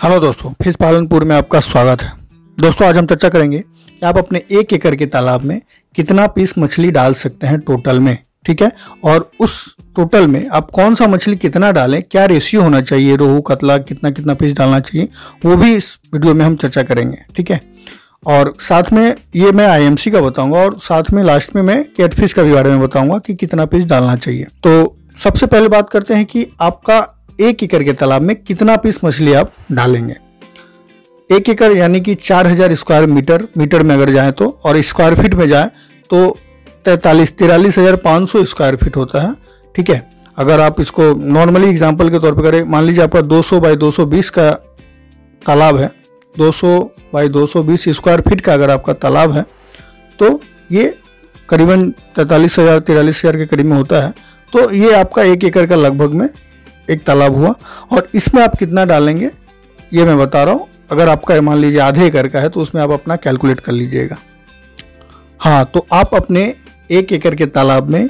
Hello दोस्तों, fish Palanpur में आपका स्वागत है। दोस्तों, आज हम चर्चा करेंगे कि आप अपने 1 एकड़ के तालाब में कितना पीस मछली डाल सकते हैं टोटल में। ठीक है, और उस टोटल में आप कौन सा मछली कितना डालें, क्या रेशियो होना चाहिए, रोहू कतला कितना कितना पीस डालना चाहिए, वो भी इस वीडियो में हम चर्चा करेंगे। ठीक है, और साथ में ये मैं IMC का बताऊंगा और साथ में लास्ट में मैं कैटफिश का भी बारे में बताऊंगा कि कितना पीस डालना चाहिए। तो सबसे पहले बात करते हैं कि आपका 1 एकड़ के तालाब में कितना पीस मछली आप डालेंगे। 1 एकड़ यानी कि 4000 स्क्वायर मीटर में अगर जाए तो, और स्क्वायर फीट में जाए तो 43,500 स्क्वायर फीट होता है। ठीक है, अगर आप इसको नॉर्मली एग्जांपल के तौर पे करें, मान लीजिए आपका 200 बाई 220 का तालाब है, 200 बाई 220 स्क्वायर फीट का अगर आपका तालाब है तो ये करीबन 43,000 के करीब में होता है। तो ये आपका 1 एकड़ का लगभग में एक तालाब हुआ, और इसमें आप कितना डालेंगे ये मैं बता रहा हूँ। अगर आपका मान लीजिए आधे एकड़ का है तो उसमें आप अपना कैलकुलेट कर लीजिएगा। हाँ, तो आप अपने 1 एकड़ के तालाब में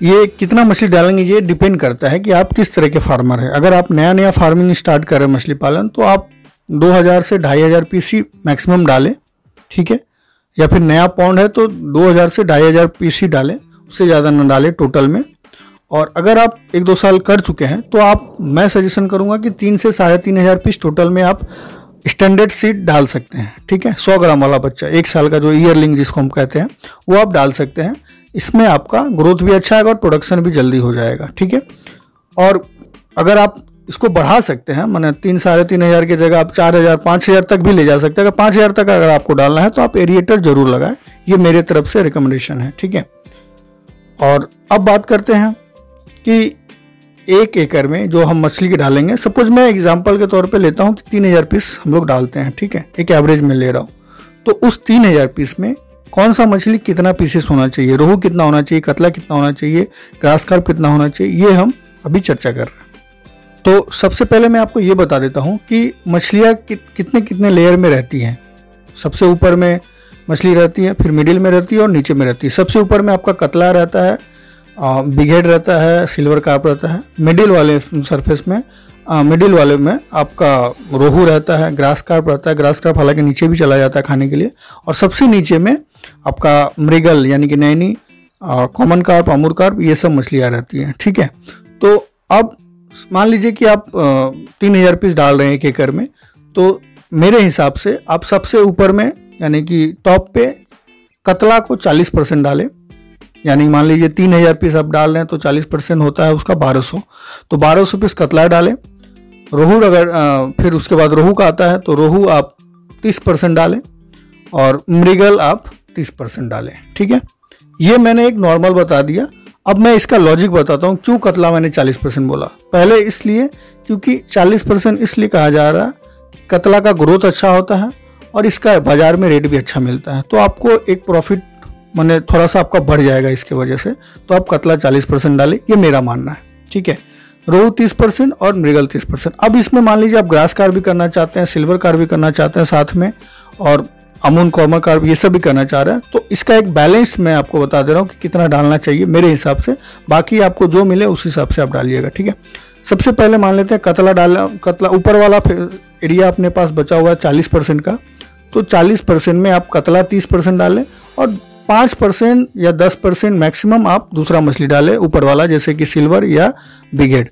ये कितना मछली डालेंगे ये डिपेंड करता है कि आप किस तरह के फार्मर हैं। अगर आप नया फार्मिंग स्टार्ट कर रहे हैं मछली पालन, तो आप 2000 से 2500 पीस ही मैक्सिमम डालें। ठीक है, या फिर नया पॉन्ड है तो 2000 से 2500 पीस ही डालें, उससे ज़्यादा ना डालें टोटल में। और अगर आप 1-2 साल कर चुके हैं तो मैं सजेशन करूंगा कि 3 से 3500 पीस टोटल में आप स्टैंडर्ड सीड डाल सकते हैं। ठीक है, 100 ग्राम वाला बच्चा, 1 साल का जो ईयरलिंग जिसको हम कहते हैं, वो आप डाल सकते हैं। इसमें आपका ग्रोथ भी अच्छा आएगा और प्रोडक्शन भी जल्दी हो जाएगा। ठीक है, और अगर आप इसको बढ़ा सकते हैं, माने 3-3500 की जगह आप 4000-5000 तक भी ले जा सकते हैं। अगर 5000 तक अगर आपको डालना है तो आप एरिएटर जरूर लगाएं, ये मेरे तरफ से रिकमेंडेशन है। ठीक है, और अब बात करते हैं कि 1 एकड़ में जो हम मछली के डालेंगे, सपोज मैं एग्जांपल के तौर पे लेता हूं कि 3000 पीस हम लोग डालते हैं। ठीक है, एक एवरेज में ले रहा हूं, तो उस 3000 पीस में कौन सा मछली कितना पीसेस होना चाहिए, रोहू कितना होना चाहिए, कतला कितना होना चाहिए, ग्रास कार्प कितना होना चाहिए, ये हम अभी चर्चा कर रहे हैं। तो सबसे पहले मैं आपको ये बता देता हूँ कि मछलियाँ कितने कितने लेयर में रहती हैं। सबसे ऊपर में मछली रहती है, फिर मिडिल में रहती है और नीचे में रहती है। सबसे ऊपर में आपका कतला रहता है, बिग हेड रहता है, सिल्वर कार्प रहता है। मिडिल वाले सरफेस में मिडिल वाले में आपका रोहू रहता है, ग्रास कार्प रहता है। ग्रास कार्प हालांकि नीचे भी चला जाता है खाने के लिए। और सबसे नीचे में आपका मृगल यानी कि नैनी, कॉमन कार्प, अमूर कार्प, ये सब मछलियाँ रहती हैं। ठीक है, तो अब मान लीजिए कि आप 3000 पीस डाल रहे हैं 1 एकड़ में, तो मेरे हिसाब से आप सबसे ऊपर में यानी कि टॉप पे कतला को 40% डालें। यानी मान लीजिए 3000 पीस आप डाल रहे हैं तो 40% होता है उसका 1200, तो 1200 पीस कतला डालें। रोहू अगर फिर उसके बाद रोहू का आता है तो रोहू आप 30% डालें और मृगल आप 30% डालें। ठीक है, ये मैंने एक नॉर्मल बता दिया। अब मैं इसका लॉजिक बताता हूँ क्यों कतला मैंने 40% बोला। पहले इसलिए क्योंकि 40% इसलिए कहा जा रहा है कि कतला का ग्रोथ अच्छा होता है और इसका बाजार में रेट भी अच्छा मिलता है, तो आपको एक प्रॉफिट माने थोड़ा सा आपका बढ़ जाएगा इसके वजह से। तो आप कतला 40% डालें, ये मेरा मानना है। ठीक है, रोहू 30% और मृगल 30%। अब इसमें मान लीजिए आप ग्रास कार्प भी करना चाहते हैं, सिल्वर कार्प भी करना चाहते हैं साथ में, और अमून, कॉमन कार्प, ये सब भी करना चाह रहे हैं, तो इसका एक बैलेंस मैं आपको बता दे रहा हूँ कि कितना डालना चाहिए मेरे हिसाब से। बाकी आपको जो मिले उस हिसाब से आप डालिएगा। ठीक है, सबसे पहले मान लेते हैं कतला डाला। कतला ऊपर वाला एरिया अपने पास बचा हुआ है 40% का, तो 40% में आप कतला 30% डालें और 5% या 10% मैक्सिमम आप दूसरा मछली डालें ऊपर वाला, जैसे कि सिल्वर या बिग हेड।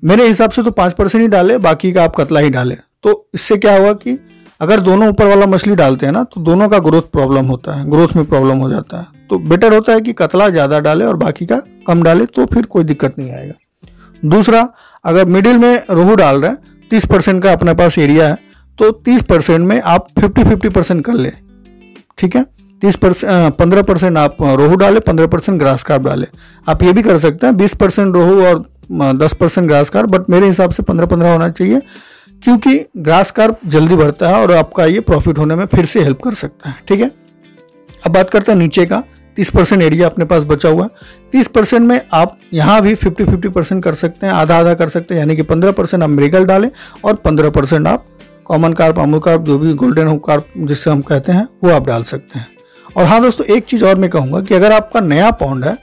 मेरे हिसाब से तो 5% ही डालें, बाकी का आप कतला ही डालें। तो इससे क्या होगा कि अगर दोनों ऊपर वाला मछली डालते हैं ना, तो दोनों का ग्रोथ प्रॉब्लम होता है, ग्रोथ में प्रॉब्लम हो जाता है। तो बेटर होता है कि कतला ज़्यादा डाले और बाकी का कम डाले, तो फिर कोई दिक्कत नहीं आएगा। दूसरा, अगर मिडिल में रोहू डाल रहे हैं, 30% का अपने पास एरिया है, तो 30% में आप 50-50% कर लें। ठीक है, 15% आप रोहू डालें, 15% ग्रास कार्प डालें। आप ये भी कर सकते हैं 20% रोहू और 10% ग्रास कार्प, बट मेरे हिसाब से 15-15 होना चाहिए, क्योंकि ग्रास कार्प जल्दी बढ़ता है और आपका ये प्रॉफिट होने में फिर से हेल्प कर सकता है। ठीक है, अब बात करते हैं नीचे का। 30% एरिया अपने पास बचा हुआ, 30% में आप यहाँ भी 50-50% कर सकते हैं, आधा आधा कर सकते हैं। यानी कि 15% आप मृगल डालें और 15% आप कॉमन कार्प, अमूर कार्प, जो भी गोल्डन कार्प जिससे हम कहते हैं, वो आप डाल सकते हैं। और हाँ दोस्तों, एक चीज़ और मैं कहूँगा कि अगर आपका नया पॉन्ड है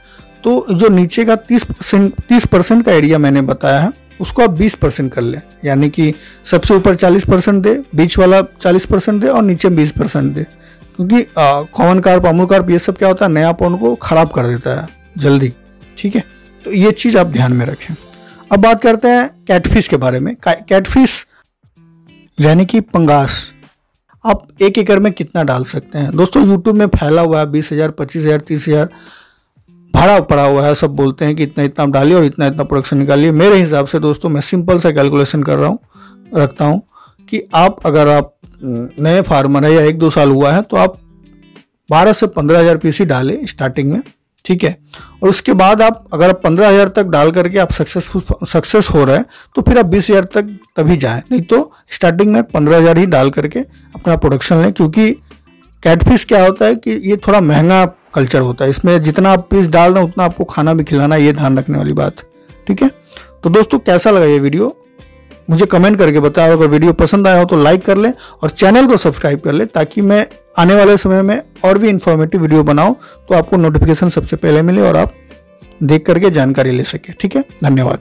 तो जो नीचे का 30% का एरिया मैंने बताया है, उसको आप 20% कर लें, यानी कि सबसे ऊपर 40% दे, बीच वाला 40% दे और नीचे 20% दे, क्योंकि कॉमन कार्प, अमूल कार्प ये सब क्या होता है, नयापन को खराब कर देता है जल्दी। ठीक है, तो ये चीज़ आप ध्यान में रखें। अब बात करते हैं कैटफिश के बारे में। कैटफिश यानी कि पंगास आप 1 एकड़ में कितना डाल सकते हैं? दोस्तों यूट्यूब में फैला हुआ है 20,000, 25,000, 30,000 भाड़ा पड़ा हुआ है। सब बोलते हैं कि इतना इतना आप डालिए और इतना इतना प्रोडक्शन निकालिए। मेरे हिसाब से दोस्तों मैं सिंपल सा कैलकुलेशन रखता हूँ कि अगर आप नए फार्मर है या 1-2 साल हुआ है तो आप 12 से 15,000 पीस ही डालें स्टार्टिंग में। ठीक है, और उसके बाद आप अगर 15,000 तक डाल करके आप सक्सेस हो रहे हैं तो फिर आप 20,000 तक तभी जाएं, नहीं तो स्टार्टिंग में 15,000 ही डाल करके अपना प्रोडक्शन लें। क्योंकि कैटफिश क्या होता है कि ये थोड़ा महंगा कल्चर होता है, इसमें जितना आप पीस डाल रहे हैं उतना आपको खाना भी खिलाना, ये ध्यान रखने वाली बात। ठीक है, तो दोस्तों कैसा लगा ये वीडियो मुझे कमेंट करके बताओ। अगर वीडियो पसंद आया हो तो लाइक कर लें और चैनल को सब्सक्राइब कर लें, ताकि मैं आने वाले समय में और भी इंफॉर्मेटिव वीडियो बनाऊं तो आपको नोटिफिकेशन सबसे पहले मिले और आप देख करके जानकारी ले सके। ठीक है, धन्यवाद।